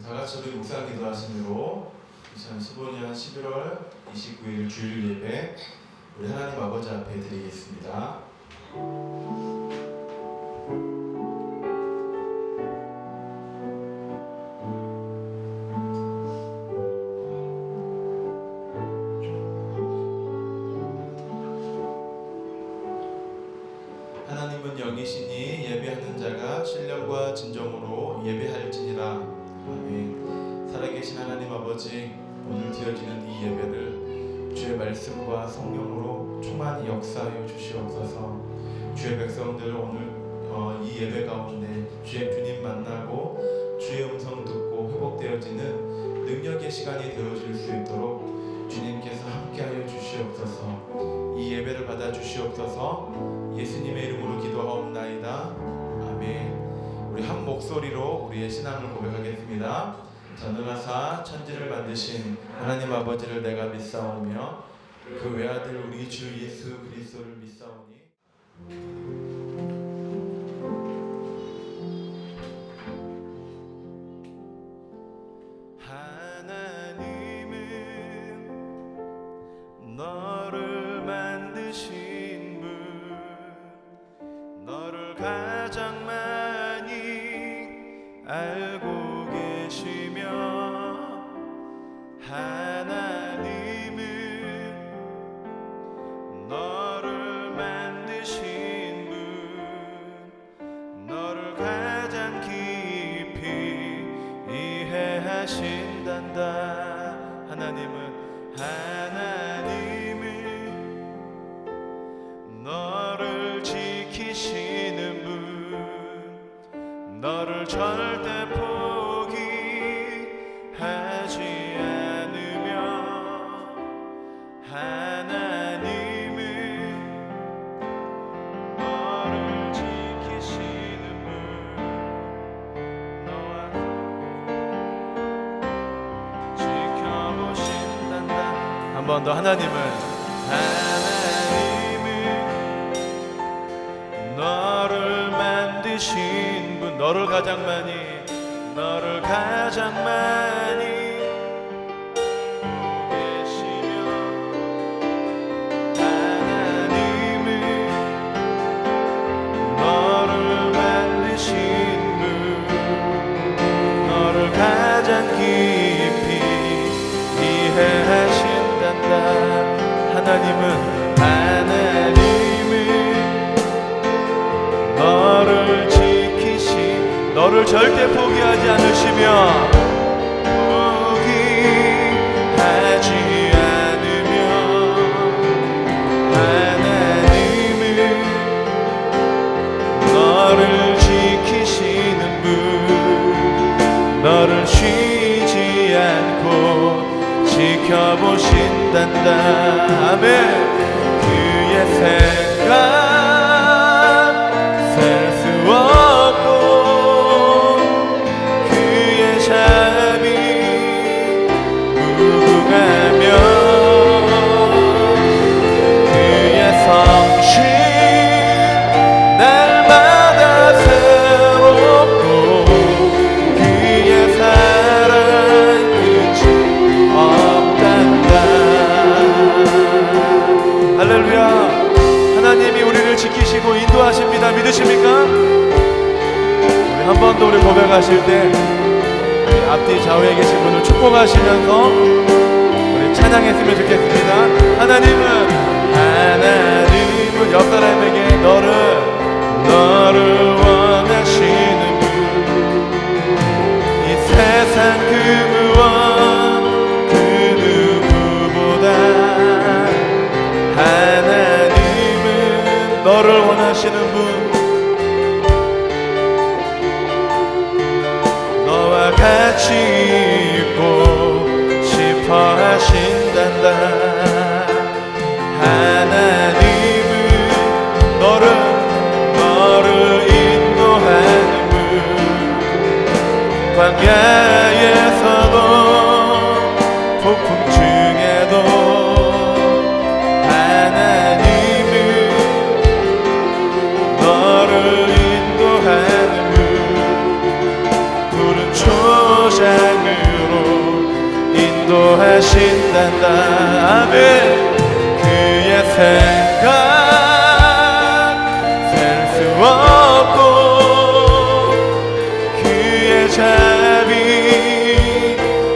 다 같이 우리 묵상 기도하심으로 2015년 11월 29일 주일 예배 우리 하나님 아버지 앞에 드리겠습니다. 하나님은 영이시니 예배하는 자가 신령과 진정으로 예배할지니라. 아멘. 살아계신 하나님 아버지, 오늘 드려지는 이 예배를 주의 말씀과 성령으로 충만히 역사하여 주시옵소서. 주의 백성들 오늘 이 예배 가운데 주의 주님 만나고 주의 음성 듣고 회복되어지는 능력의 시간이 되어질 수 있도록 주님께서 함께하여 주시옵소서. 이 예배를 받아 주시옵소서. 예수님의 이름으로 기도하옵나이다. 아멘. 우리 한 목소리로 우리의 신앙을 고백하겠습니다. 전능하사 천지를 만드신 하나님 아버지를 내가 믿사오며 그 외아들 우리 주 예수 그리스도를 믿사오니. 하나님은 너를 만드신 분, 너를 가장 많이 알고 계시며, 하나님은 너를 만드신 분, 너를 가장 깊이 이해하신단다. 하나님은 너를 지키시는 분, 너를 절대 포기하지 않으며, 하나님은 너를 지키시는 분, 너와 지켜보신단다. 한 번 더. 하나님은 너를 만드신 분, 너를 가장 많이 계시며, 하나님은 너를 만드신 분, 너를 가장 깊이 이해하신단다. 하나님은 너를 지키시, 너를 절대 포기하지 않으시며, 포기하지 않으며, 하나님은 너를 지키시는 분, 너를 쉬지 않고 지켜보신단다. 아멘. 그의 생각 셀 수 없고, 그의 자비 무궁하며, 그의 성실 날마다 새롭고, 그의 사랑 끝이 없단다. 할렐루야. 하나님이 우리를 지키시고 인도하십니다. 믿으십니까? 우리 한 번 더 우리 고백하실 때 앞뒤 좌우에 계신 분을 축복하시면서 우리 찬양했으면 좋겠습니다. 하나님은 옆 사람에게 너를 원하시는 분, 이 세상 그 무엇 그 누구보다 하나님은 너를 원하시는 분, 너와 같이 있고 싶어 하신단다. 하나님은 너를 인도하는 분, 광야에서도 폭풍 중에도 하나님은 너를 인도하는 분, 푸른 초장 인도하신단다. 아멘. 그의 생각 셀 수 없고 그의 자비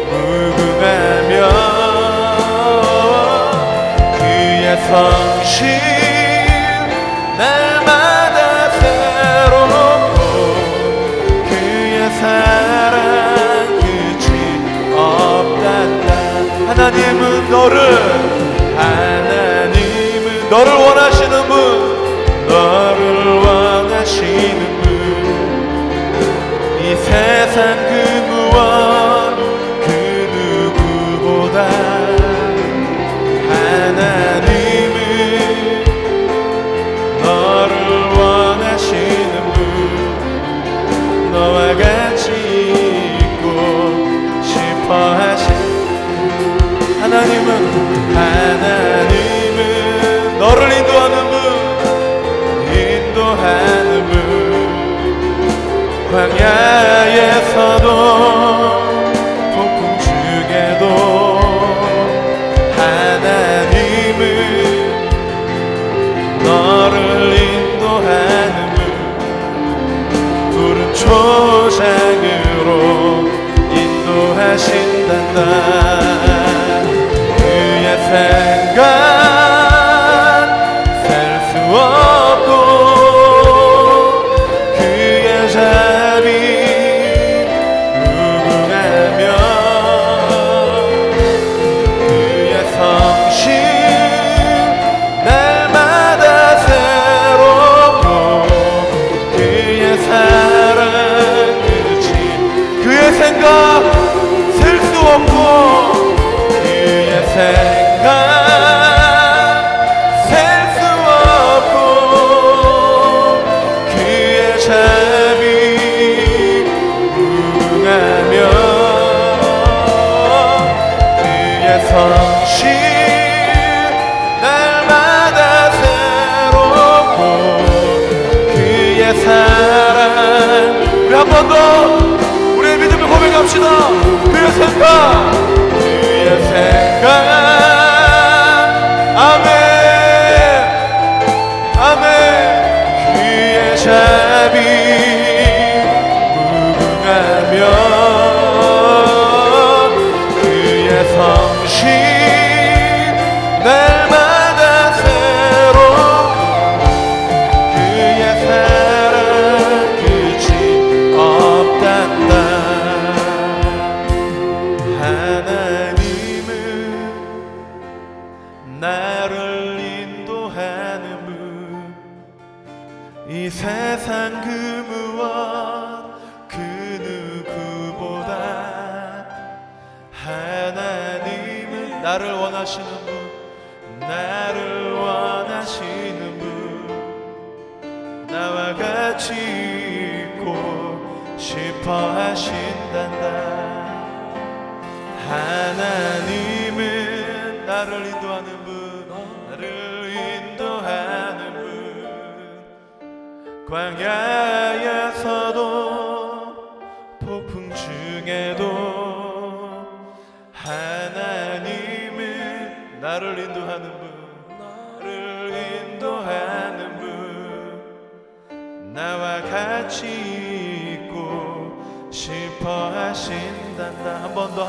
무궁하며 그의 성실 날마다 새롭고 그의 사랑 끝이 없단다. 하나님은 너를 원하시는 분, 너를 원하시는 분, 이 세상 그 무엇 그 누구보다 하나님은 너를 원하시는 분, 너와 같이 있고 싶어 하신 하나님은 너를 인도하는 분, 광야에서도 폭풍 중에도 하나님은 너를 인도하는 분, 푸른 초장으로 인도하신단다. 그의 생각 없고 그의 자비 무궁하며 그의 성실 날마다 새롭고 그의 사랑 끝이 그의 생각 셀 수 없고 그의 생각 성실 날마다 새롭고 그의 사랑. 우리 한 번 더 우리의 믿음을 고백합시다. 그의 생각 아멘 아멘. 그의 자비 무궁하며 성실 날마다 새롭고 그의 사랑 끝이 없단다. 하나님은 나를 인도하는 분, 이 세상 그 무엇 그 누구보다 하나님은 나를 원하시는 분, 나를 원하시는 분, 나와 같이 있고 싶어 하신단다. 하나님은 나를 인도하는 분, 나를 인도하는 분, 광야에서도 폭풍 중에도 하나님은 나를 인도하는 분, 나와 같이 있고 싶어 하신단다. 한 번 더.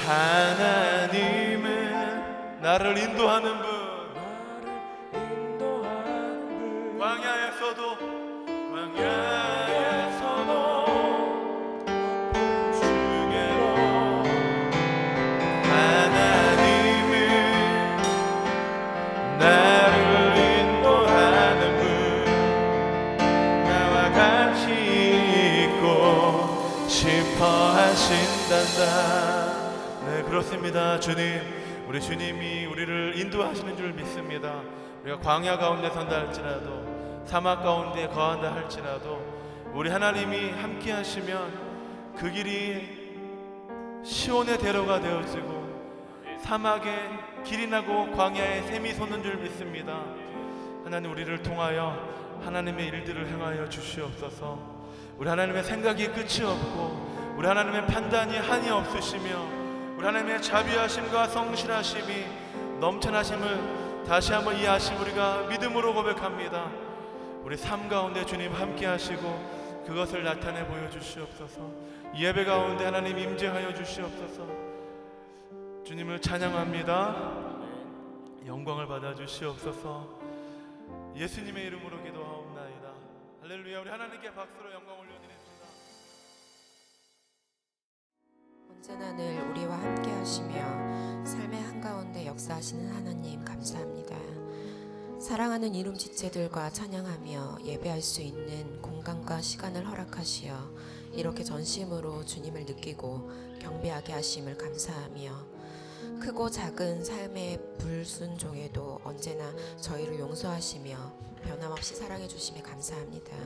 하나님은 나를 인도하는 분, 광야에서도 하신단다. 네, 그렇습니다. 주님, 우리 주님이 우리를 인도하시는 줄 믿습니다. 우리가 광야 가운데 선다 할지라도 사막 가운데 거한다 할지라도 우리 하나님이 함께 하시면 그 길이 시온의 대로가 되어지고 사막에 길이 나고 광야에 샘이 솟는 줄 믿습니다. 하나님, 우리를 통하여 하나님의 일들을 행하여 주시옵소서. 우리 하나님의 생각이 끝이 없고 우리 하나님의 판단이 한이 없으시며 우리 하나님의 자비하심과 성실하심이 넘쳐나심을 다시 한번 이해하시고 우리가 믿음으로 고백합니다. 우리 삶 가운데 주님 함께 하시고 그것을 나타내 보여주시옵소서. 이 예배 가운데 하나님 임재하여 주시옵소서. 주님을 찬양합니다. 영광을 받아 주시옵소서. 예수님의 이름으로 기도하옵나이다. 할렐루야. 우리 하나님께 박수로 영광 올려드립니다. 언제나 늘 우리와 함께 하시며 삶의 한가운데 역사하시는 하나님 감사합니다. 사랑하는 이름 지체들과 찬양하며 예배할 수 있는 공간과 시간을 허락하시어 이렇게 전심으로 주님을 느끼고 경배하게 하심을 감사하며 크고 작은 삶의 불순종에도 언제나 저희를 용서하시며 변함없이 사랑해 주심에 감사합니다.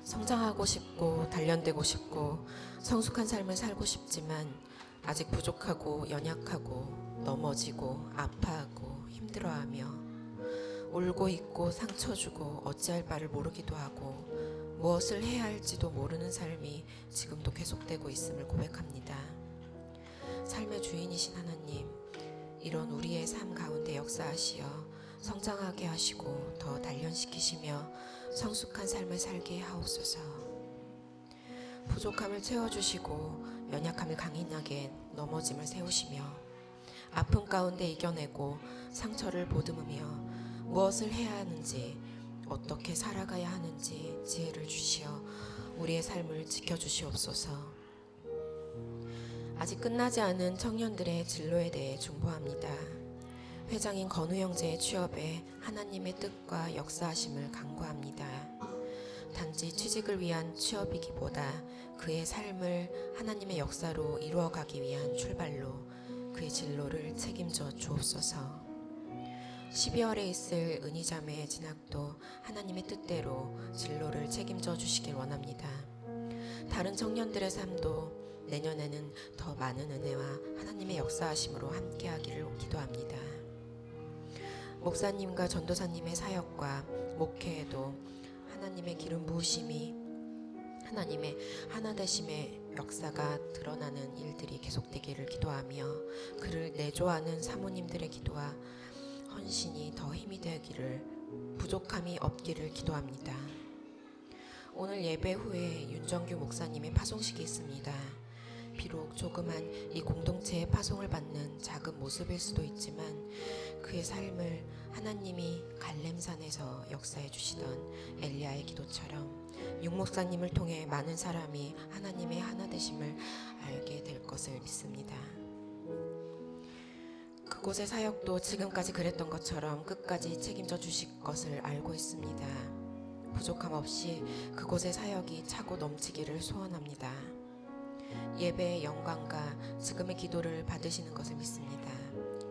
성장하고 싶고 단련되고 싶고 성숙한 삶을 살고 싶지만 아직 부족하고 연약하고 넘어지고 아파하고 힘들어하며 울고 있고 상처 주고 어찌할 바를 모르기도 하고 무엇을 해야 할지도 모르는 삶이 지금도 계속되고 있음을 고백합니다. 삶의 주인이신 하나님, 이런 우리의 삶 가운데 역사하시어 성장하게 하시고 더 단련시키시며 성숙한 삶을 살게 하옵소서. 부족함을 채워주시고 연약함을 강인하게 넘어짐을 세우시며 아픔 가운데 이겨내고 상처를 보듬으며 무엇을 해야 하는지 어떻게 살아가야 하는지 지혜를 주시어 우리의 삶을 지켜주시옵소서. 아직 끝나지 않은 청년들의 진로에 대해 중보합니다. 회장인 건우 형제의 취업에 하나님의 뜻과 역사하심을 간구합니다. 단지 취직을 위한 취업이기보다 그의 삶을 하나님의 역사로 이루어가기 위한 출발로 그의 진로를 책임져 주옵소서. 12월에 있을 은희자매의 진학도 하나님의 뜻대로 진로를 책임져 주시길 원합니다. 다른 청년들의 삶도 내년에는 더 많은 은혜와 하나님의 역사하심으로 함께하기를 기도합니다. 목사님과 전도사님의 사역과 목회에도 하나님의 기름 부으심이 하나님의 하나되심의 역사가 드러나는 일들이 계속되기를 기도하며 그를 내조하는 사모님들의 기도와 헌신이 더 힘이 되기를 부족함이 없기를 기도합니다. 오늘 예배 후에 윤정규 목사님의 파송식이 있습니다. 비록 조그만 이 공동체의 파송을 받는 작은 모습일 수도 있지만 그의 삶을 하나님이 갈렘산에서 역사해 주시던 엘리야의 기도처럼 윤 목사님을 통해 많은 사람이 하나님의 하나 되심을 알게 될 것을 믿습니다. 그곳의 사역도 지금까지 그랬던 것처럼 끝까지 책임져 주실 것을 알고 있습니다. 부족함 없이 그곳의 사역이 차고 넘치기를 소원합니다. 예배의 영광과 지금의 기도를 받으시는 것을 믿습니다.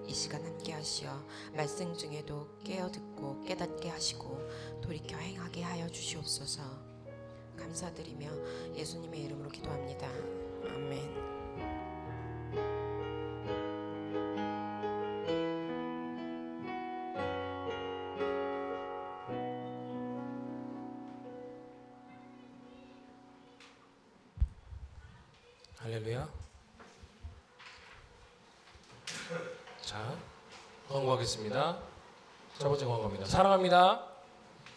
이 시간 함께 하시어 말씀 중에도 깨어 듣고 깨닫게 하시고 돌이켜 행하게 하여 주시옵소서. 감사드리며 예수님의 이름으로 기도합니다. 아멘. 할렐루야. 자, 광고하겠습니다. 첫 번째 광고입니다. 사랑합니다.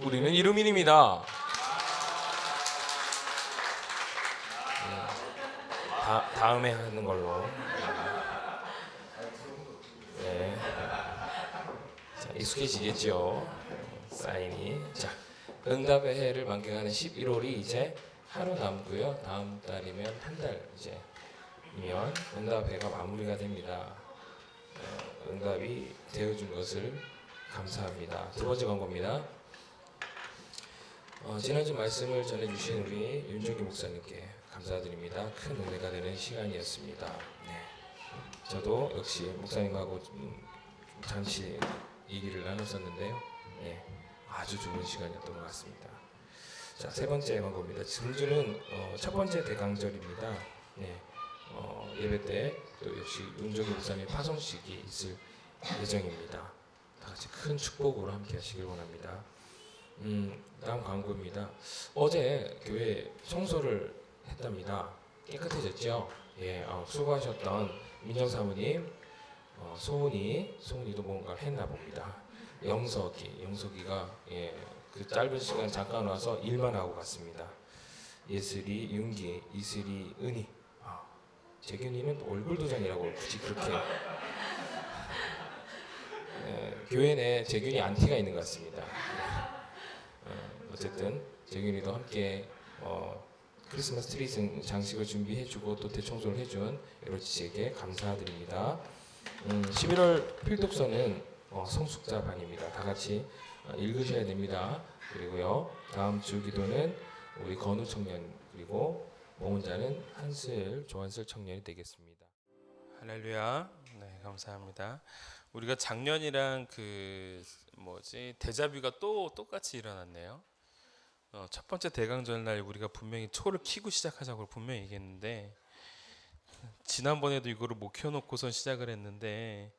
우리는 이루민입니다. 다음에 하는 걸로. 네. 자, 익숙해지겠죠. 사인이. 자, 응답의 해를 만끽하는 11월이 이제 하루 남고요. 다음 달이면 한 달 이제면 응답회가 마무리가 됩니다. 응답이 되어준 것을 감사합니다. 두 번째 광고입니다. 지난주 말씀을 전해주신 우리 윤정기 목사님께 감사드립니다. 큰 은혜가 되는 시간이었습니다. 네. 저도 역시 목사님하고 잠시 얘기를 나눴었는데요. 네. 아주 좋은 시간이었던 것 같습니다. 자, 세 번째 광고입니다. 금주는 첫 번째 대강절입니다. 네. 예배 때 또 역시 윤정기 목사님 파송식이 있을 예정입니다. 다 같이 큰 축복으로 함께 하시길 원합니다. 다음 광고입니다. 어제 교회 청소를 했답니다. 깨끗해졌죠? 예, 수고하셨던 민정 소은이도 뭔가를 했나 봅니다. 영석이가 그 짧은 시간 잠깐 와서 일만 하고 갔습니다. 예슬이, 윤기, 이슬이, 은희. 재균이는 얼굴 도장이라고 굳이 그렇게. 교회 내 재균이 안티가 있는 것 같습니다. 어쨌든 재균이도 함께 크리스마스 트리 장식을 준비해주고 또 대청소를 해준 여러지 씨에게 감사드립니다. 11월 필독서는 성숙자 반입니다. 다 같이 읽으셔야 됩니다. 그리고요, 다음 주 기도는 우리 건우 청년 그리고 봉헌자는 조한슬 청년이 되겠습니다. 할렐루야. 네, 감사합니다. 우리가 작년이랑 데자뷰가 또 똑같이 일어났네요. 첫 번째 대강절 날 우리가 분명히 초를 켜고 시작하자고 분명히 얘기했는데, 지난번에도 이거를 못 켜놓고선 시작을 했는데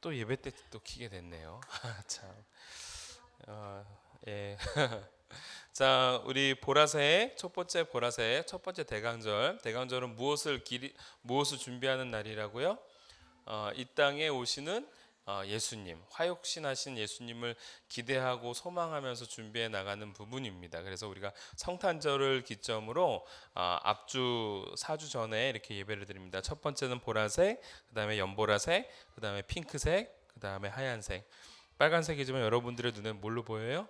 또 예배 때 또 켜게 됐네요. 참. 예. 자, 우리 보라색 첫 번째 대강절은 무엇을 준비하는 날이라고요? 이 땅에 오시는 예수님, 화육신하신 예수님을 기대하고 소망하면서 준비해 나가는 부분입니다. 그래서 우리가 성탄절을 기점으로 앞주 4주 전에 이렇게 예배를 드립니다. 첫 번째는 보라색, 그 다음에 연보라색, 그 다음에 핑크색, 그 다음에 하얀색. 빨간색이지만 여러분들의 눈에 뭘로 보여요?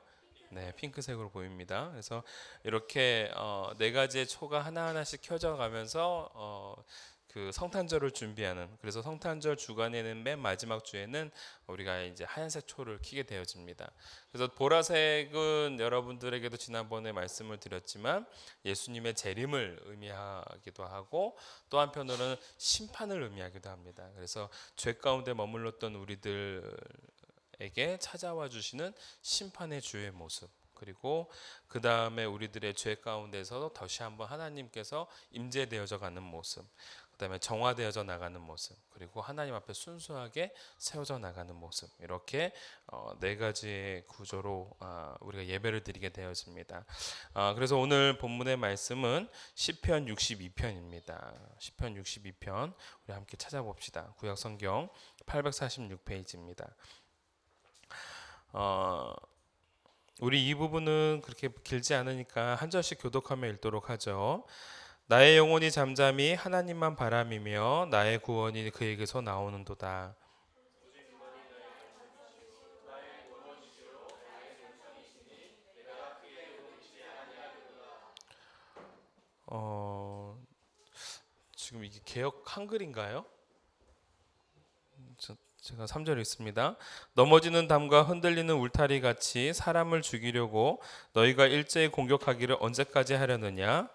네, 핑크색으로 보입니다. 그래서 이렇게 네 가지의 초가 하나하나씩 켜져 가면서 그 성탄절을 준비하는, 그래서 성탄절 주간에는 맨 마지막 주에는 우리가 이제 하얀색 초를 켜게 되어집니다. 그래서 보라색은 여러분들에게도 지난번에 말씀을 드렸지만 예수님의 재림을 의미하기도 하고 또 한편으로는 심판을 의미하기도 합니다. 그래서 죄 가운데 머물렀던 우리들에게 찾아와 주시는 심판의 주의 모습, 그리고 그 다음에 우리들의 죄 가운데서 다시 한번 하나님께서 임재되어져 가는 모습, 그 다음에 정화되어져 나가는 모습, 그리고 하나님 앞에 순수하게 세워져 나가는 모습, 이렇게 네 가지의 구조로 우리가 예배를 드리게 되었습니다. 그래서 오늘 본문의 말씀은 시편 62편입니다. 시편 62편 우리 함께 찾아봅시다. 구약성경 846페이지입니다. 우리 이 부분은 그렇게 길지 않으니까 한 절씩 교독하며 읽도록 하죠. 나의 영혼이 잠잠히 하나님만 바람이며 나의 구원이 그에게서 나오는도다. 지금 이게 개역 한글인가요? 제가 3절 읽습니다. 넘어지는 담과 흔들리는 울타리 같이 사람을 죽이려고 너희가 일제히 공격하기를 언제까지 하려느냐?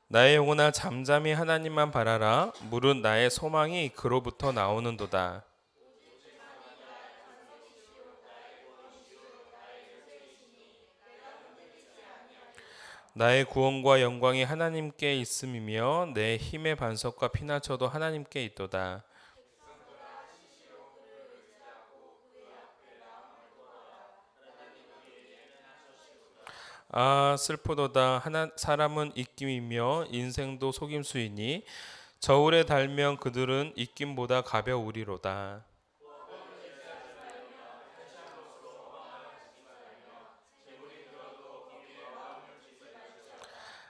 나의 영혼아 잠잠히 하나님만 바라라. 무릇 나의 소망이 그로부터 나오는도다. 나의 구원과 영광이 하나님께 있음이며 내 힘의 반석과 피난처도 하나님께 있도다. 슬프도다. 사람은 입김이며 인생도 속임수이니 저울에 달면 그들은 입김보다 가벼우리로다.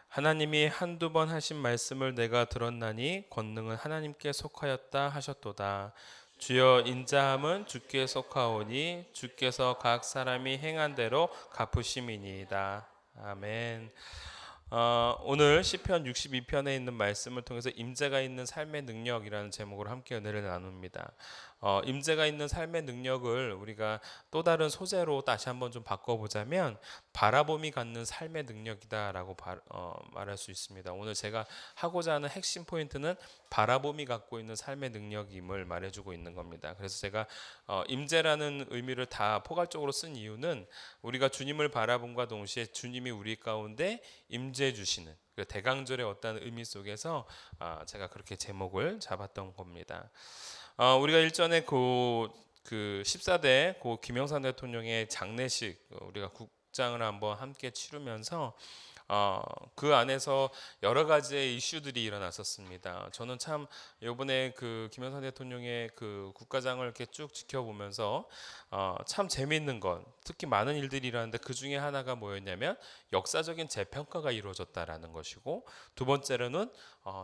하나님이 한두 번 하신 말씀을 내가 들었나니 권능은 하나님께 속하였다 하셨도다. 주여 인자함은 주께 속하오니 주께서 각 사람이 행한 대로 갚으심이니이다. 아멘. 오늘 시편 62편에 있는 말씀을 통해서 임재가 있는 삶의 능력이라는 제목으로 함께 은혜를 나눕니다. 임재가 있는 삶의 능력을 우리가 또 다른 소재로 다시 한번 좀 바꿔보자면 바라봄이 갖는 삶의 능력이다라고 말할 수 있습니다. 오늘 제가 하고자 하는 핵심 포인트는 바라봄이 갖고 있는 삶의 능력임을 말해주고 있는 겁니다. 그래서 제가 임재라는 의미를 다 포괄적으로 쓴 이유는 우리가 주님을 바라봄과 동시에 주님이 우리 가운데 임재해 주시는 그 대강절의 어떤 의미 속에서 제가 그렇게 제목을 잡았던 겁니다. 우리가 일전에 그 14대 고 김영삼 대통령의 장례식 우리가 국장을 한번 함께 치르면서 그 안에서 여러 가지의 이슈들이 일어났었습니다. 저는 참 이번에 그 김영삼 대통령의 그 국가장을 이렇게 쭉 지켜보면서 참 재미있는 건 특히 많은 일들이 일어났는데 그 중에 하나가 뭐였냐면 역사적인 재평가가 이루어졌다라는 것이고 두 번째로는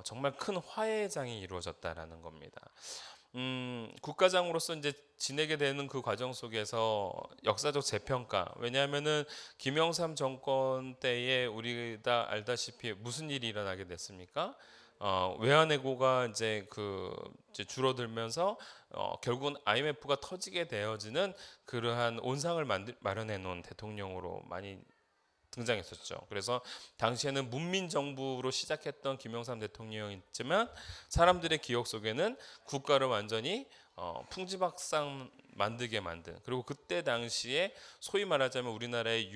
정말 큰 화해장이 이루어졌다라는 겁니다. 국가장으로서 이제 지내게 되는 그 과정 속에서 역사적 재평가 왜냐하면은 김영삼 정권 때에 우리 다 알다시피 무슨 일이 일어나게 됐습니까? 외환외고가 이제 이제 줄어들면서 결국은 IMF가 터지게 되어지는 그러한 온상을 마련해 놓은 대통령으로 많이 등장했었죠. 그래서 당시에는 문민정부로 시작했던 김영삼 대통령이지만 사람들의 기억 속에는 국가를 완전히 풍지박산 만들게 만든 그리고 그때 당시에 소위 말하자면 우리나라의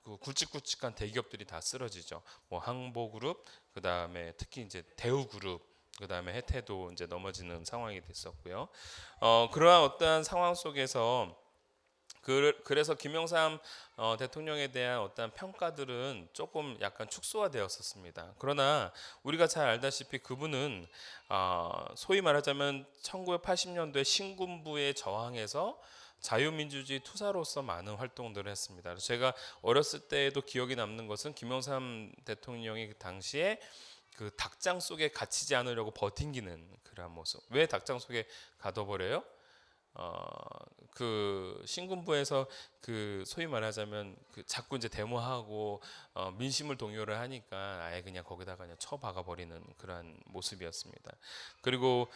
그 굵직굵직한 대기업들이 다 쓰러지죠. 뭐 항보그룹, 그 다음에 특히 이제 대우그룹, 그 다음에 해태도 이제 넘어지는 상황이 됐었고요. 그러한 어떠한 상황 속에서 그래서 김영삼 대통령에 대한 어떤 평가들은 조금 약간 축소화되었었습니다. 그러나 우리가 잘 알다시피 그분은 소위 말하자면 1980년도에 신군부에 저항해서 자유민주주의 투사로서 많은 활동들을 했습니다. 그래서 제가 어렸을 때에도 기억이 남는 것은 김영삼 대통령이 그 당시에 그 닭장 속에 갇히지 않으려고 버팅기는 그런 모습. 왜 닭장 속에 가둬버려요? 그 신군부에서 그 소위 말하자면 그 자꾸 이제 데모하고 민심을 동요를 하니까 아예 그냥 거기다가 그냥 쳐박아 버리는 그러한 모습이었습니다. 그리고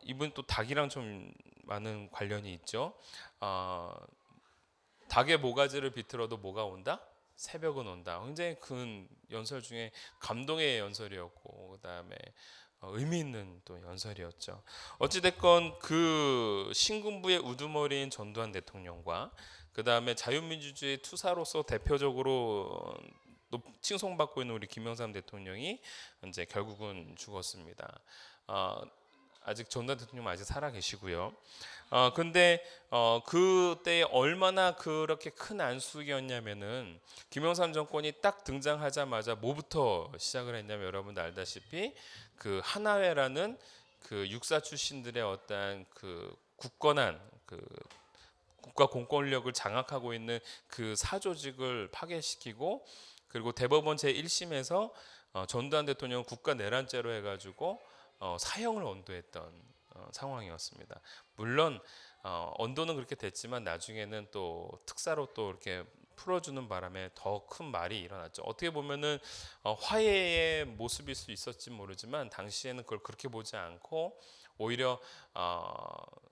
이분 또 닭이랑 좀 많은 관련이 있죠. 닭의 모가지를 비틀어도 뭐가 온다? 새벽은 온다. 굉장히 큰 연설 중에 감동의 연설이었고 그다음에 의미 있는 또 연설이었죠. 어찌됐건 그 신군부의 우두머리인 전두환 대통령과 그 다음에 자유민주주의 투사로서 대표적으로 칭송받고 있는 우리 김영삼 대통령이 이제 결국은 죽었습니다. 아직 전두환 대통령은 아직 살아 계시고요. 근데 그때 얼마나 그렇게 큰 안수기였냐면은 김영삼 정권이 딱 등장하자마자 뭐부터 시작을 했냐면 여러분들 알다시피 그 하나회라는 그 육사 출신들의 어떠한 그 굳건한 그 국가 공권력을 장악하고 있는 그 사조직을 파괴시키고 그리고 대법원 제1심에서 전두환 대통령 국가 내란죄로 해가지고 사형을 언도했던 상황이었습니다. 물론 언도는 그렇게 됐지만 나중에는 또 특사로 또 이렇게 풀어주는 바람에 더 큰 말이 일어났죠. 어떻게 보면은 화해의 모습일 수 있었지 모르지만 당시에는 그걸 그렇게 보지 않고 오히려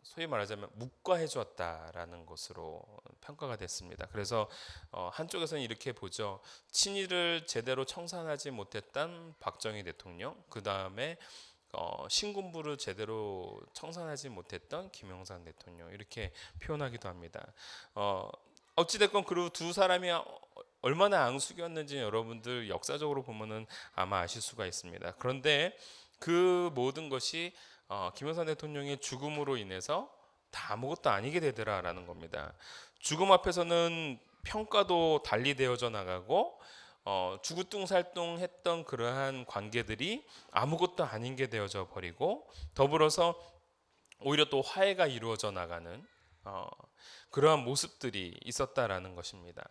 소위 말하자면 묵과해 주었다라는 것으로 평가가 됐습니다. 그래서 한쪽에서는 이렇게 보죠. 친일을 제대로 청산하지 못했던 박정희 대통령, 그 다음에 신군부를 제대로 청산하지 못했던 김영삼 대통령 이렇게 표현하기도 합니다. 어찌됐건 그 두 사람이 얼마나 앙숙이었는지 여러분들 역사적으로 보면은 아마 아실 수가 있습니다. 그런데 그 모든 것이 김영삼 대통령의 죽음으로 인해서 다 아무것도 아니게 되더라라는 겁니다. 죽음 앞에서는 평가도 달리 되어져 나가고 주구뚱살뚱했던 그러한 관계들이 아무것도 아닌 게 되어져 버리고 더불어서 오히려 또 화해가 이루어져 나가는 그러한 모습들이 있었다라는 것입니다.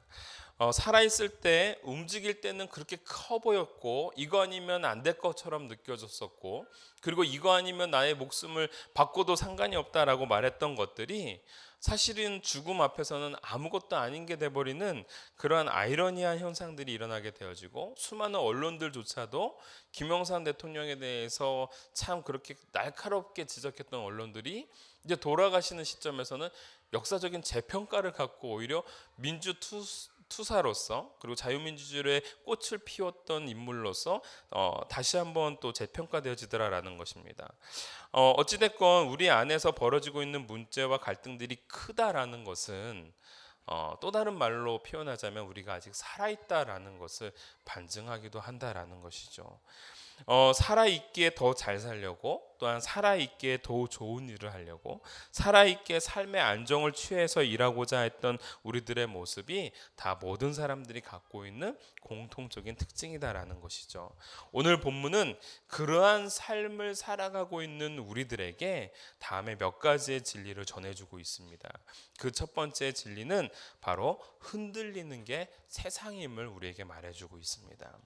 살아있을 때 움직일 때는 그렇게 커 보였고 이거 아니면 안 될 것처럼 느껴졌었고 그리고 이거 아니면 나의 목숨을 바꿔도 상관이 없다라고 말했던 것들이 사실은 죽음 앞에서는 아무것도 아닌 게 돼버리는 그러한 아이러니한 현상들이 일어나게 되어지고 수많은 언론들조차도 김영삼 대통령에 대해서 참 그렇게 날카롭게 지적했던 언론들이 이제 돌아가시는 시점에서는 역사적인 재평가를 갖고 오히려 민주투사로서 그리고 자유민주주의의 꽃을 피웠던 인물로서 다시 한번 또 재평가되어지더라라는 것입니다. 어찌됐건 우리 안에서 벌어지고 있는 문제와 갈등들이 크다라는 것은 또 다른 말로 표현하자면 우리가 아직 살아있다라는 것을 반증하기도 한다라는 것이죠. 살아있기에 더 잘 살려고, 또한 살아있기에 더 좋은 일을 하려고, 살아있기에 삶의 안정을 취해서 일하고자 했던 우리들의 모습이 다 모든 사람들이 갖고 있는 공통적인 특징이다라는 것이죠. 오늘 본문은 그러한 삶을 살아가고 있는 우리들에게 다음에 몇 가지의 진리를 전해주고 있습니다. 그 첫 번째 진리는 바로 흔들리는 게 세상임을 우리에게 말해주고 있습니다.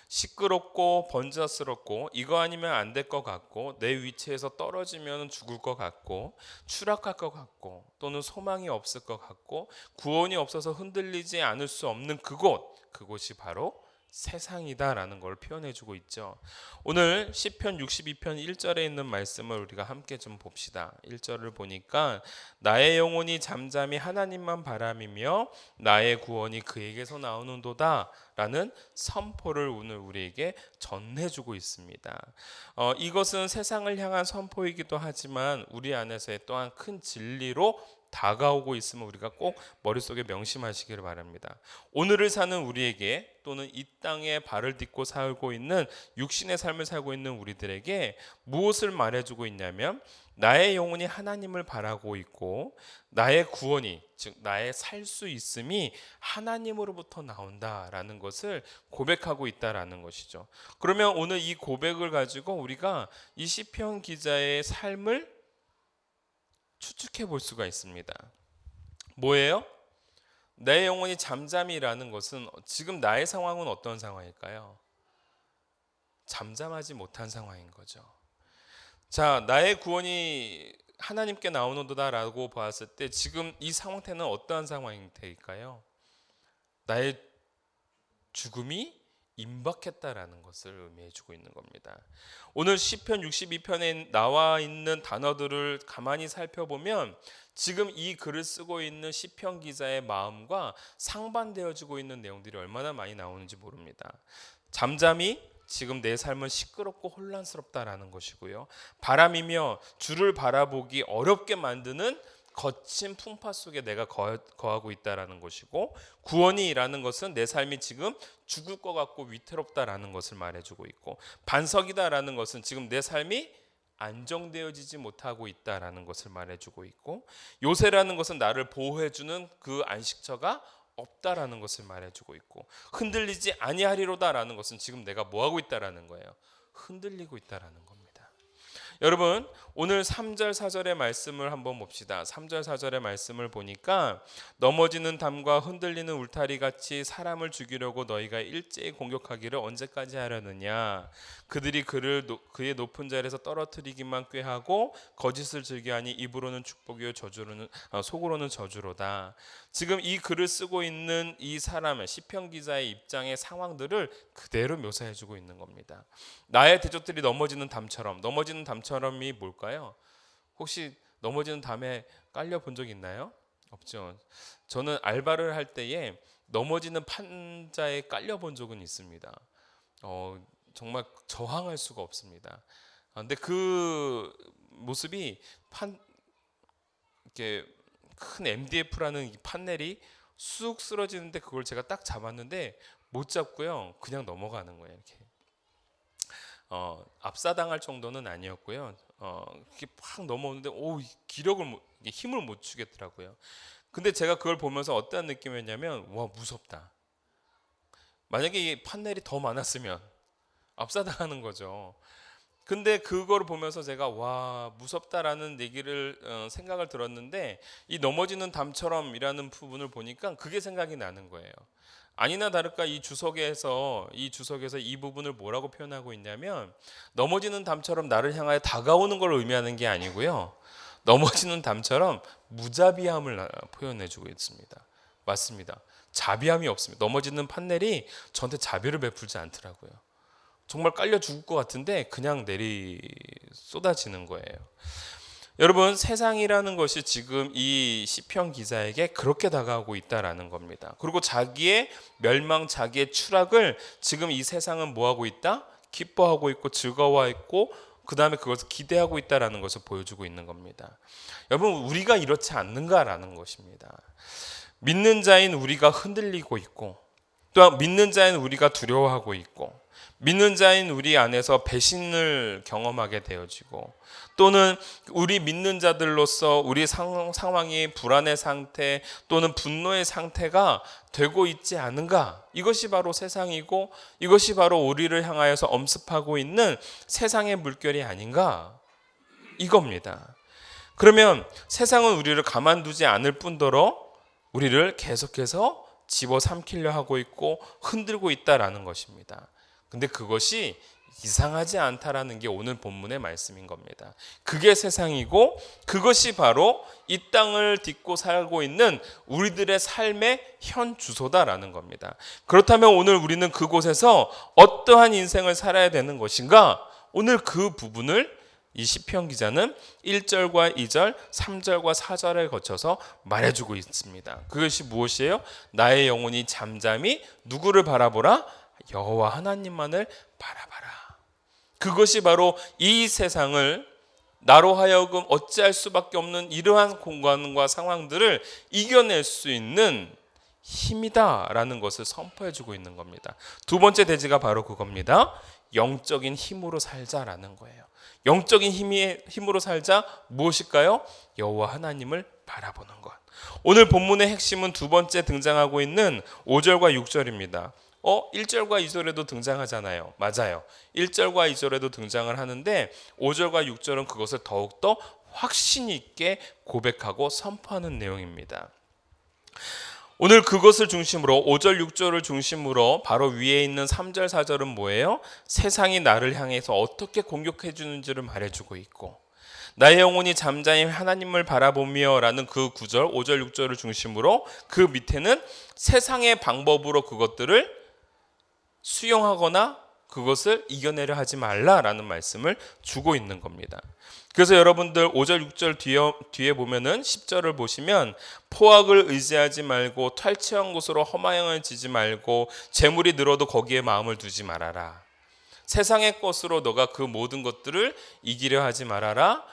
시끄럽고 번잡스럽고 이거 아니면 안 될 것 같고 내 위치에서 떨어지면 죽을 것 같고 추락할 것 같고 또는 소망이 없을 것 같고 구원이 없어서 흔들리지 않을 수 없는 그곳이 바로 세상이다라는 걸 표현해주고 있죠. 오늘 시편 62편 1절에 있는 말씀을 우리가 함께 좀 봅시다. 1절을 보니까 나의 영혼이 잠잠히 하나님만 바라미며 나의 구원이 그에게서 나오는도다 라는 선포를 오늘 우리에게 전해주고 있습니다. 이것은 세상을 향한 선포이기도 하지만 우리 안에서의 또한 큰 진리로 다가오고 있으면 우리가 꼭 머릿속에 명심하시기를 바랍니다. 오늘을 사는 우리에게 또는 이 땅에 발을 딛고 살고 있는 육신의 삶을 살고 있는 우리들에게 무엇을 말해주고 있냐면 나의 영혼이 하나님을 바라고 있고 나의 구원이 즉 나의 살 수 있음이 하나님으로부터 나온다라는 것을 고백하고 있다라는 것이죠. 그러면 오늘 이 고백을 가지고 우리가 이 시편 기자의 삶을 추측해 볼 수가 있습니다. 뭐예요? 내 영혼이 잠잠이라는 것은 지금 나의 상황은 어떤 상황일까요? 잠잠하지 못한 상황인 거죠. 자, 나의 구원이 하나님께 나오는도다라고 보았을 때 지금 이 상태는 어떠한 상황일까요? 나의 죽음이 임박했다라는 것을 의미해주고 있는 겁니다. 오늘 시편 62편에 나와 있는 단어들을 가만히 살펴보면 지금 이 글을 쓰고 있는 시편 기자의 마음과 상반되어지고 있는 내용들이 얼마나 많이 나오는지 모릅니다. 잠잠히 지금 내 삶은 시끄럽고 혼란스럽다라는 것이고요. 바람이며 주를 바라보기 어렵게 만드는 거친 풍파 속에 내가 거하고 있다라는 것이고, 구원이라는 것은 내 삶이 지금 죽을 것 같고 위태롭다라는 것을 말해주고 있고, 반석이다라는 것은 지금 내 삶이 안정되어지지 못하고 있다라는 것을 말해주고 있고, 요새라는 것은 나를 보호해주는 그 안식처가 없다라는 것을 말해주고 있고, 흔들리지 아니하리로다라는 것은 지금 내가 뭐하고 있다라는 거예요. 흔들리고 있다라는 겁니다. 여러분, 오늘 3절 4절의 말씀을 한번 봅시다. 3절 4절의 말씀을 보니까 넘어지는 담과 흔들리는 울타리 같이 사람을 죽이려고 너희가 일제히 공격하기를 언제까지 하려느냐. 그들이 그의 높은 자리에서 떨어뜨리기만 꾀하고 거짓을 즐겨하니 입으로는 축복이요 속으로는 저주로다. 지금 이 글을 쓰고 있는 이 사람의 시편 기자의 입장의 상황들을 그대로 묘사해주고 있는 겁니다. 나의 대적들이 넘어지는 담처럼이 뭘까요? 혹시 넘어지는 담에 깔려 본 적 있나요? 없죠. 저는 알바를 할 때에 넘어지는 판자에 깔려 본 적은 있습니다. 정말 저항할 수가 없습니다. 근데 그 모습이 이렇게 큰 MDF라는 이 판넬이 쑥 쓰러지는데 그걸 제가 딱 잡았는데 못 잡고요. 그냥 넘어가는 거예요. 이렇게. 압사당할 정도는 아니었고요. 이렇게 팍 넘어오는데 힘을 못 주겠더라고요. 근데 제가 그걸 보면서 어떤 느낌이었냐면 와, 무섭다. 만약에 이 판넬이 더 많았으면 압사당하는 거죠. 근데 그걸 보면서 제가 와, 무섭다라는 얘기를 생각을 들었는데, 이 넘어지는 담처럼이라는 부분을 보니까 그게 생각이 나는 거예요. 아니나 다를까 이 주석에서 이 부분을 뭐라고 표현하고 있냐면, 넘어지는 담처럼 나를 향하여 다가오는 걸 의미하는 게 아니고요, 넘어지는 담처럼 무자비함을 표현해주고 있습니다. 맞습니다. 자비함이 없습니다. 넘어지는 판넬이 저한테 자비를 베풀지 않더라고요. 정말 깔려 죽을 것 같은데 그냥 쏟아지는 거예요. 여러분, 세상이라는 것이 지금 이 시편 기자에게 그렇게 다가오고 있다라는 겁니다. 그리고 자기의 멸망, 자기의 추락을 지금 이 세상은 뭐하고 있다? 기뻐하고 있고 즐거워하고 그 다음에 그것을 기대하고 있다라는 것을 보여주고 있는 겁니다. 여러분, 우리가 이렇지 않는가라는 것입니다. 믿는 자인 우리가 흔들리고 있고 또한 믿는 자인 우리가 두려워하고 있고, 믿는 자인 우리 안에서 배신을 경험하게 되어지고, 또는 우리 믿는 자들로서 우리 상황이 불안의 상태 또는 분노의 상태가 되고 있지 않은가? 이것이 바로 세상이고, 이것이 바로 우리를 향하여서 엄습하고 있는 세상의 물결이 아닌가? 이겁니다. 그러면 세상은 우리를 가만두지 않을 뿐더러 우리를 계속해서 집어삼키려 하고 있고 흔들고 있다라는 것입니다. 근데 그것이 이상하지 않다라는 게 오늘 본문의 말씀인 겁니다. 그게 세상이고, 그것이 바로 이 땅을 딛고 살고 있는 우리들의 삶의 현 주소다라는 겁니다. 그렇다면 오늘 우리는 그곳에서 어떠한 인생을 살아야 되는 것인가? 오늘 그 부분을 이 시편 기자는 1절과 2절, 3절과 4절에 거쳐서 말해주고 있습니다. 그것이 무엇이에요? 나의 영혼이 잠잠히 누구를 바라보라? 여호와 하나님만을 바라봐라. 그것이 바로 이 세상을 나로 하여금 어찌할 수밖에 없는 이러한 공간과 상황들을 이겨낼 수 있는 힘이다라는 것을 선포해주고 있는 겁니다. 두 번째 대지가 바로 그겁니다. 영적인 힘으로 살자라는 거예요. 영적인 힘으로 살자 무엇일까요? 여호와 하나님을 바라보는 것. 오늘 본문의 핵심은 두 번째 등장하고 있는 5절과 6절입니다. 1절과 2절에도 등장하잖아요. 맞아요. 1절과 2절에도 등장을 하는데 5절과 6절은 그것을 더욱더 확신 있게 고백하고 선포하는 내용입니다. 오늘 그것을 중심으로 5절 6절을 중심으로 바로 위에 있는 3절 4절은 뭐예요? 세상이 나를 향해서 어떻게 공격해 주는지를 말해주고 있고, 나의 영혼이 잠잠히 하나님을 바라보며 라는 그 9절 5절 6절을 중심으로 그 밑에는 세상의 방법으로 그것들을 수용하거나 그것을 이겨내려 하지 말라라는 말씀을 주고 있는 겁니다. 그래서 여러분들 5절 6절 뒤에 보면은 10절을 보시면 포악을 의지하지 말고 탈취한 곳으로 허망을 지지 말고 재물이 늘어도 거기에 마음을 두지 말아라. 세상의 것으로 너가 그 모든 것들을 이기려 하지 말아라.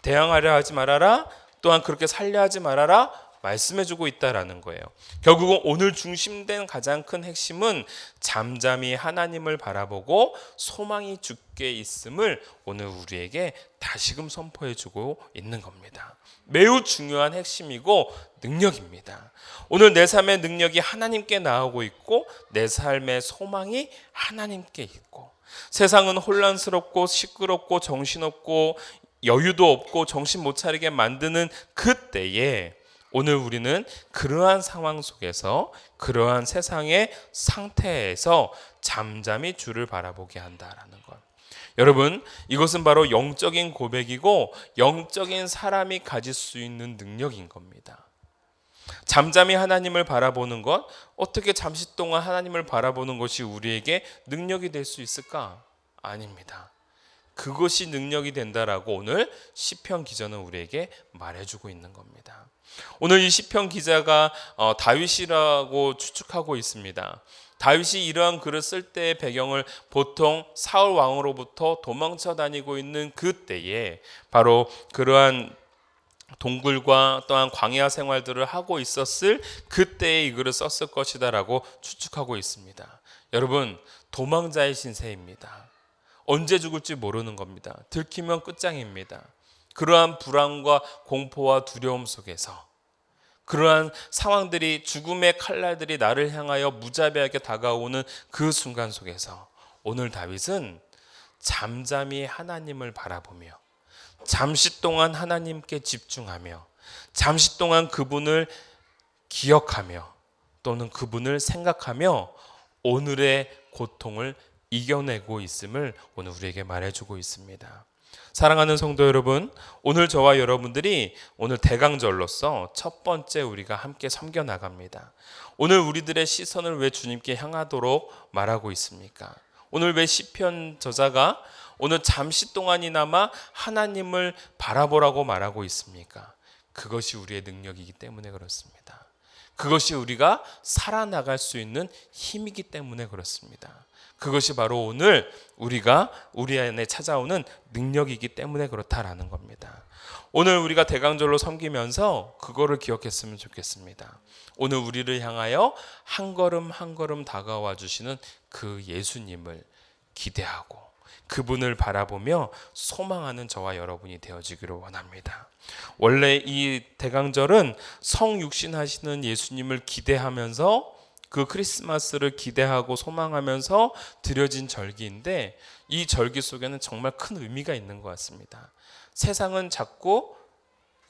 대항하려 하지 말아라. 또한 그렇게 살려 하지 말아라. 말씀해주고 있다라는 거예요. 결국은 오늘 중심된 가장 큰 핵심은 잠잠히 하나님을 바라보고 소망이 주께 있음을 오늘 우리에게 다시금 선포해주고 있는 겁니다. 매우 중요한 핵심이고 능력입니다. 오늘 내 삶의 능력이 하나님께 나오고 있고 내 삶의 소망이 하나님께 있고, 세상은 혼란스럽고 시끄럽고 정신없고 여유도 없고 정신 못 차리게 만드는 그때에 오늘 우리는 그러한 상황 속에서 그러한 세상의 상태에서 잠잠히 주를 바라보게 한다라는 것. 여러분, 이것은 바로 영적인 고백이고 영적인 사람이 가질 수 있는 능력인 겁니다. 잠잠히 하나님을 바라보는 것, 어떻게 잠시 동안 하나님을 바라보는 것이 우리에게 능력이 될 수 있을까? 아닙니다. 그것이 능력이 된다라고 오늘 시편 기자는 우리에게 말해주고 있는 겁니다. 오늘 이 시편 기자가 다윗이라고 추측하고 있습니다. 다윗이 이러한 글을 쓸 때의 배경을 보통 사울 왕으로부터 도망쳐 다니고 있는 그때에 바로 그러한 동굴과 또한 광야 생활들을 하고 있었을 그때에 이 글을 썼을 것이다라고 추측하고 있습니다. 여러분, 도망자의 신세입니다. 언제 죽을지 모르는 겁니다. 들키면 끝장입니다. 그러한 불안과 공포와 두려움 속에서, 그러한 상황들이, 죽음의 칼날들이 나를 향하여 무자비하게 다가오는 그 순간 속에서 오늘 다윗은 잠잠히 하나님을 바라보며 잠시 동안 하나님께 집중하며 잠시 동안 그분을 기억하며 또는 그분을 생각하며 오늘의 고통을 이겨내고 있음을 오늘 우리에게 말해주고 있습니다. 사랑하는 성도 여러분, 오늘 저와 여러분들이 오늘 대강절로서 첫 번째 우리가 함께 섬겨 나갑니다. 오늘 우리들의 시선을 왜 주님께 향하도록 말하고 있습니까? 오늘 왜 시편 저자가 오늘 잠시 동안이나마 하나님을 바라보라고 말하고 있습니까? 그것이 우리의 능력이기 때문에 그렇습니다. 그것이 우리가 살아나갈 수 있는 힘이기 때문에 그렇습니다. 그것이 바로 오늘 우리가 우리 안에 찾아오는 능력이기 때문에 그렇다라는 겁니다. 오늘 우리가 대강절로 섬기면서 그거를 기억했으면 좋겠습니다. 오늘 우리를 향하여 한 걸음 한 걸음 다가와 주시는 그 예수님을 기대하고 그분을 바라보며 소망하는 저와 여러분이 되어지기를 원합니다. 원래 이 대강절은 성육신하시는 예수님을 기대하면서 그 크리스마스를 기대하고 소망하면서 드려진 절기인데 이 절기 속에는 정말 큰 의미가 있는 것 같습니다. 세상은 자꾸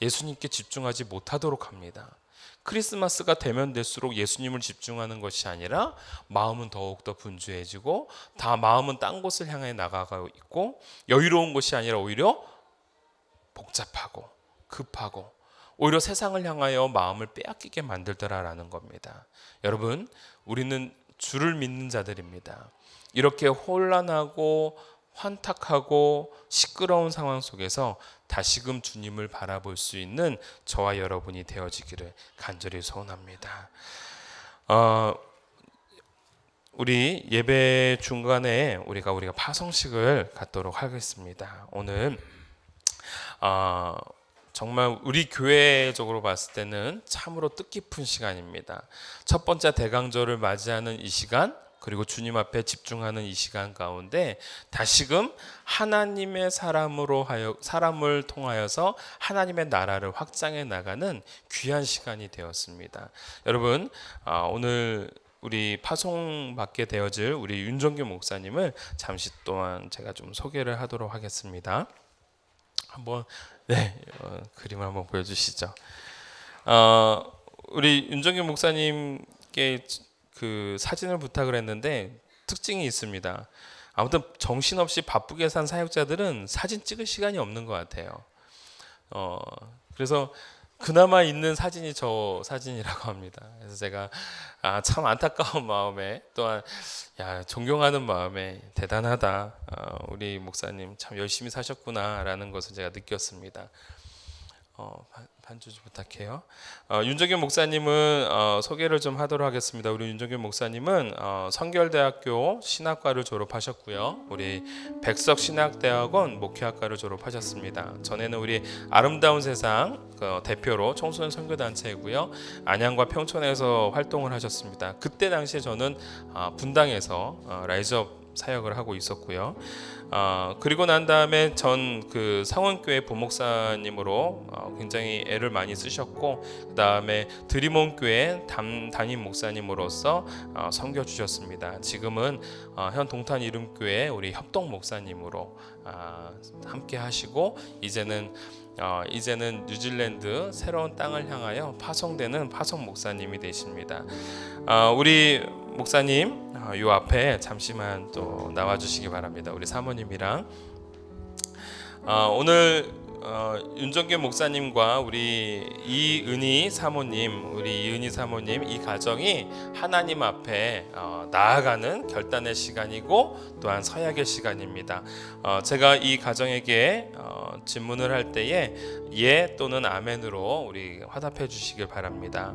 예수님께 집중하지 못하도록 합니다. 크리스마스가 되면 될수록 예수님을 집중하는 것이 아니라 마음은 더욱더 분주해지고 다 마음은 딴 곳을 향해 나가고 있고 여유로운 것이 아니라 오히려 복잡하고 급하고 오히려 세상을 향하여 마음을 빼앗기게 만들더라라는 겁니다. 여러분, 우리는 주를 믿는 자들입니다. 이렇게 혼란하고 환탁하고 시끄러운 상황 속에서 다시금 주님을 바라볼 수 있는 저와 여러분이 되어지기를 간절히 소원합니다. 우리 예배 중간에 우리가 파송식을 갖도록 하겠습니다. 오늘 정말 우리 교회적으로 봤을 때는 참으로 뜻깊은 시간입니다. 첫 번째 대강절을 맞이하는 이 시간, 그리고 주님 앞에 집중하는 이 시간 가운데 다시금 하나님의 사람을 통하여서 하나님의 나라를 확장해 나가는 귀한 시간이 되었습니다. 여러분, 오늘 우리 파송 받게 되어질 우리 윤정규 목사님을 잠시 동안 제가 좀 소개를 하도록 하겠습니다. 한번 그림을 한번 보여주시죠. 우리 윤정규 목사님께 그 사진을 부탁을 했는데 특징이 있습니다. 아무튼 정신없이 바쁘게 산 사역자들은 사진 찍을 시간이 없는 것 같아요. 그래서 그나마 있는 사진이 저 사진이라고 합니다. 그래서 제가 참 안타까운 마음에 또한 존경하는 마음에 대단하다. 우리 목사님 참 열심히 사셨구나라는 것을 제가 느꼈습니다. 반주 좀 부탁해요. 윤정규 목사님은 소개를 좀 하도록 하겠습니다. 우리 윤정규 목사님은 성결대학교 신학과를 졸업하셨고요. 우리 백석신학대학원 목회학과를 졸업하셨습니다. 전에는 우리 아름다운 세상 대표로 청소년 선교단체이고요. 안양과 평촌에서 활동을 하셨습니다. 그때 당시에 저는 분당에서 라이즈업 사역을 하고 있었고요. 그리고 난 다음에 전 그 상원교회 부목사님으로 굉장히 애를 많이 쓰셨고, 그 다음에 드림온교회 담임 목사님으로서 섬겨 주셨습니다. 지금은 현 동탄 이름교회 우리 협동 목사님으로 함께 하시고 이제는 뉴질랜드 새로운 땅을 향하여 파송되는 파송 목사님이 되십니다. 우리 목사님 요 앞에 잠시만 또 나와주시기 바랍니다. 우리 사모님이랑 오늘 윤정규 목사님과 우리 이은희 사모님 이 가정이 하나님 앞에 나아가는 결단의 시간이고 또한 서약의 시간입니다. 제가 이 가정에게 질문을 할 때에 예 또는 아멘으로 우리 화답해 주시길 바랍니다.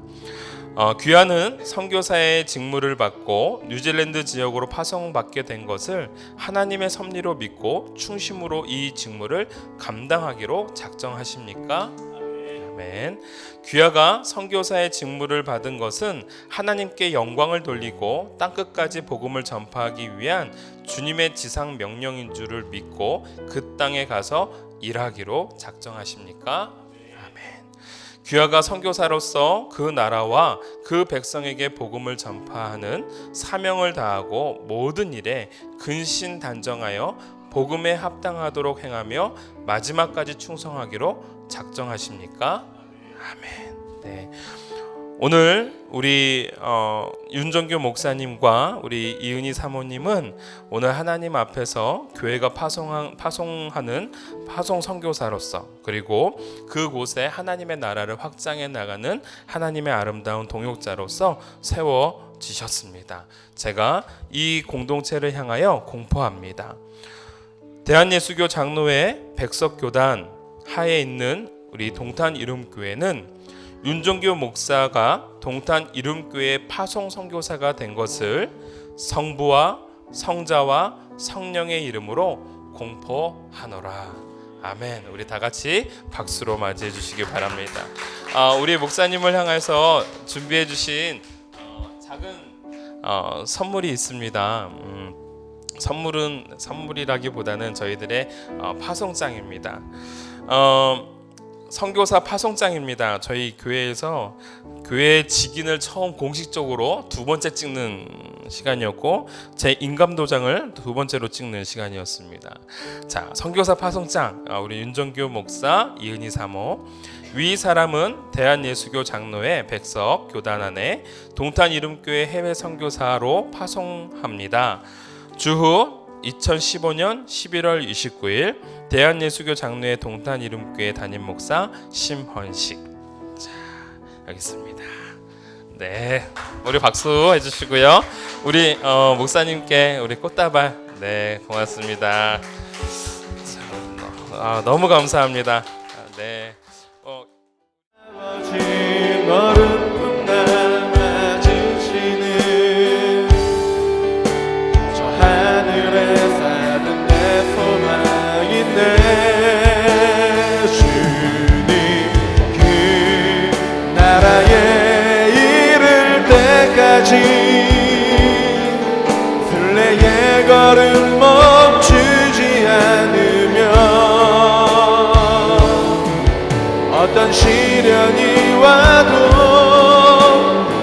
귀하는 선교사의 직무를 받고 뉴질랜드 지역으로 파송받게 된 것을 하나님의 섭리로 믿고 충심으로 이 직무를 감당하기로 작정하십니까? 아멘. 귀하가 선교사의 직무를 받은 것은 하나님께 영광을 돌리고 땅끝까지 복음을 전파하기 위한 주님의 지상 명령인 줄을 믿고 그 땅에 가서 일하기로 작정하십니까? 귀하가 선교사로서 그 나라와 그 백성에게 복음을 전파하는 사명을 다하고 모든 일에 근신단정하여 복음에 합당하도록 행하며 마지막까지 충성하기로 작정하십니까? 아멘. 네. 오늘 우리 윤정규 목사님과 우리 이은희 사모님은 오늘 하나님 앞에서 교회가 파송하는 파송 선교사로서 그리고 그곳에 하나님의 나라를 확장해 나가는 하나님의 아름다운 동역자로서 세워지셨습니다. 제가 이 공동체를 향하여 공포합니다. 대한예수교 장로회 백석교단 하에 있는 우리 동탄 이름교회는 윤종규 목사가 동탄 이름교회 파송 선교사가 된 것을 성부와 성자와 성령의 이름으로 공포하노라. 아멘. 우리 다 같이 박수로 맞이해 주시기 바랍니다. 우리 목사님을 향해서 준비해 주신 작은 선물이 있습니다. 선물이라기보다는 저희들의 파송장입니다. 선교사 파송장입니다. 저희 교회에서 교회 직인을 처음 공식적으로 두 번째 찍는 시간이었고 제 인감도장을 두 번째로 찍는 시간이었습니다. 자, 선교사 파송장, 우리 윤정규 목사, 이은희 사모, 위 사람은 대한예수교 장로회 백석 교단 안에 동탄 이름교회 해외 선교사로 파송합니다. 주후 2015년 11월 29일 대한예수교 장로회 동탄 이름교회 담임 목사 심헌식. 자, 여기 있습니다. 네, 우리 박수 해주시고요. 우리 목사님께 우리 꽃다발. 네, 고맙습니다. 자, 너무 감사합니다. 네. 얼음 남아주시는 저 하늘에 사는 내 소망이네. 주님 그 나라에 이를 때까지 순례의 걸음 멈추지 않으면 어떤 시련이 와도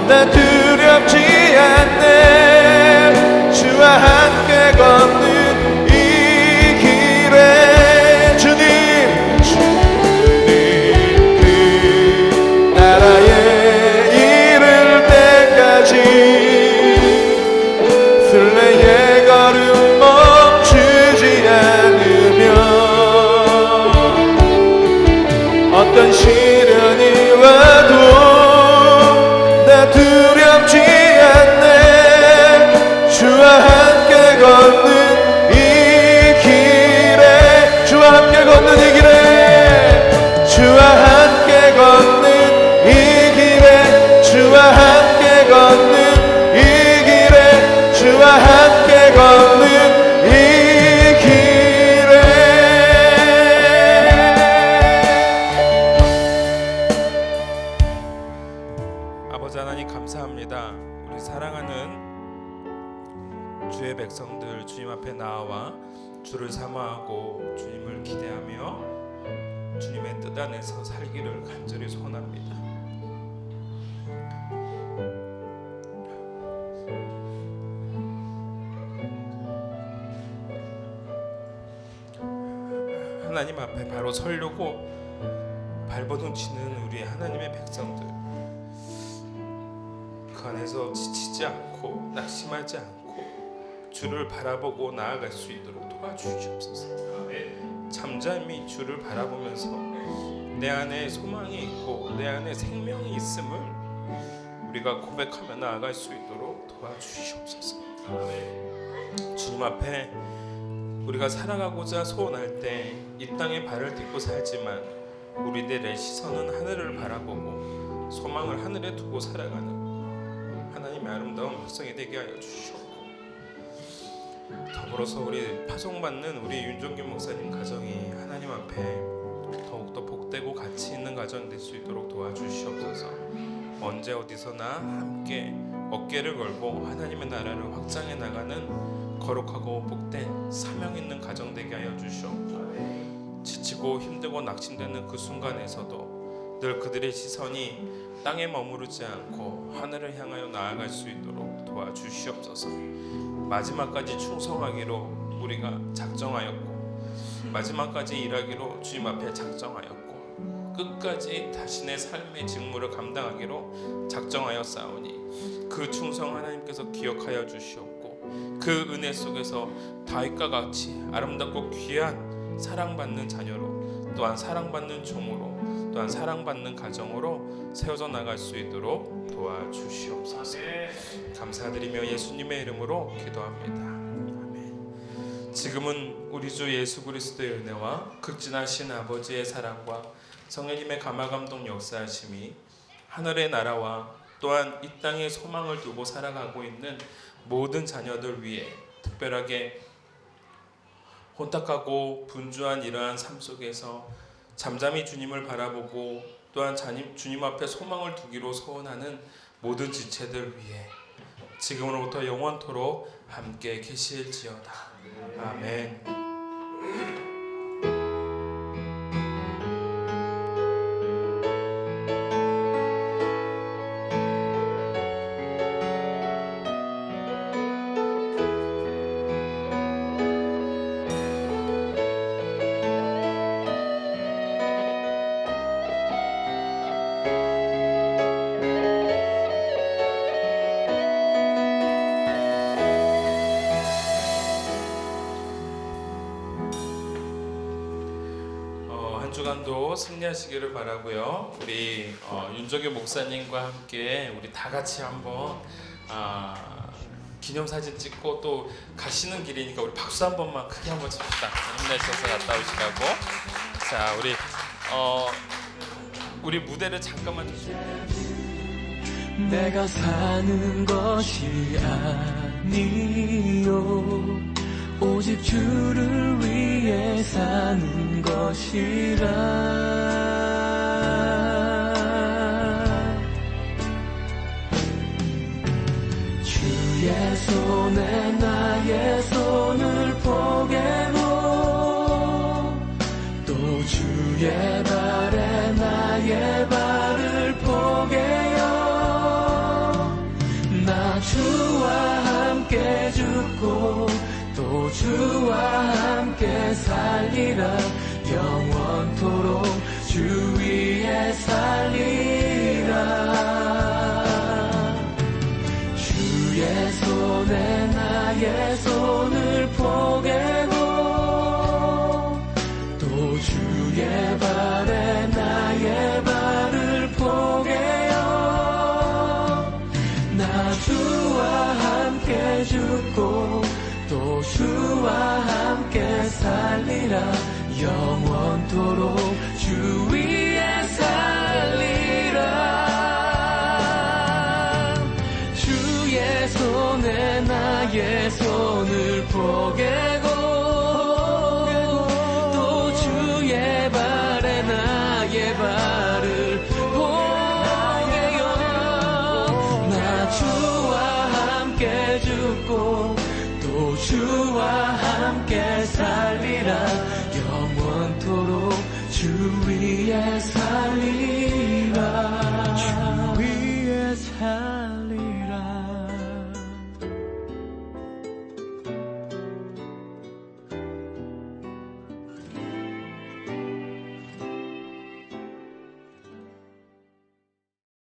난 두렵지 않네. 주와 함께 걷는 이 길에 주님 그 나라에 이를 때까지 순례의 걸음 멈추지 않으면 어떤 시련이 와도 나 두렵지 않네. 주와 함께 걷는 이 길에 주와 함께 걷는 이 길에 주와 함께 걷는 이 길에 주와 함께 걷는 이 길에 주와 함께 걷는 이 길에 아버지 하나님 감사합니다. 우리 사랑하는 주의 백성들 주님 앞에 나와 주를 사모하고 주님을 기대하며 주님의 뜻 안에서 살기를 간절히 소원합니다. 하나님 앞에 바로 서려고 발버둥 치는 우리 하나님의 백성들, 그 안에서 지치지 않고 낙심하지 않고 주를 바라보고 나아갈 수 있도록 도와주시옵소서. 잠잠히 주를 바라보면서 내 안에 소망이 있고 내 안에 생명이 있음을 우리가 고백하며 나아갈 수 있도록 도와주시옵소서. 주님 앞에 우리가 살아가고자 소원할 때 이 땅에 발을 딛고 살지만 우리들의 시선은 하늘을 바라보고 소망을 하늘에 두고 살아가는 하나님의 아름다운 백성이 되게 하여 주시옵고, 더불어서 우리 파송받는 우리 윤종규 목사님 가정이 하나님 앞에 더욱더 복되고 가치 있는 가정 될 수 있도록 도와주시옵소서. 언제 어디서나 함께 어깨를 걸고 하나님의 나라를 확장해 나가는 거룩하고 복된 사명 있는 가정 되게 하여 주시옵고, 지치고 힘들고 낙심되는 그 순간에서도 늘 그들의 시선이 땅에 머무르지 않고 하늘을 향하여 나아갈 수 있도록 도와주시옵소서. 마지막까지 충성하기로 우리가 작정하였고 마지막까지 일하기로 주님 앞에 작정하였고 끝까지 자신의 삶의 직무를 감당하기로 작정하였사오니 그 충성 하나님께서 기억하여 주시옵고 그 은혜 속에서 다윗과 같이 아름답고 귀한 사랑받는 자녀로, 또한 사랑받는 종으로, 또한 사랑받는 가정으로 세워져 나갈 수 있도록 도와주시옵소서. 감사드리며 예수님의 이름으로 기도합니다. 아멘. 지금은 우리 주 예수 그리스도의 은혜와 극진하신 아버지의 사랑과 성령님의 감화감동 역사하심이 하늘의 나라와 또한 이 땅에 소망을 두고 살아가고 있는 모든 자녀들 위해 특별하게 혼탁하고 분주한 이러한 삶 속에서 잠잠히 주님을 바라보고 또한 주님 앞에 소망을 두기로 소원하는 모든 지체들 위해 지금으로부터 영원토록 함께 계실지어다. 아멘. 한 주간도 승리하시기를 바라고요. 우리 윤정규 목사님과 함께 우리 다 같이 한번 기념사진 찍고 또 가시는 길이니까 우리 박수 한 번만 크게 한번 칩시다. 힘내셔서 갔다 오시라고. 자, 우리 무대를 잠깐만 좀. 내가 사는 것이 아니요 오직 주를 위해 사는 것이라. 주의 손에 나의 손을 포개고 또 주의 발에 나의 발을 포개요. 나 주와 함께 죽고 또 주와 함께 살리라. 영원토록 주 위에 살리라. 주의 손에 나의 손을 포개고 또 주의 발에 나의 발을 포개요. 나 주와 함께 죽고 또 주와 함께 살리라. 영원토록 주 위에 살리라. 주의 손에 나의 손을 포개고 또 주의 발에 나의 발을 포개요. 나 주와 함께 죽고 또 주와 함께 살리라. 영원토록 주 위에 살리라. 주 위에 살리라.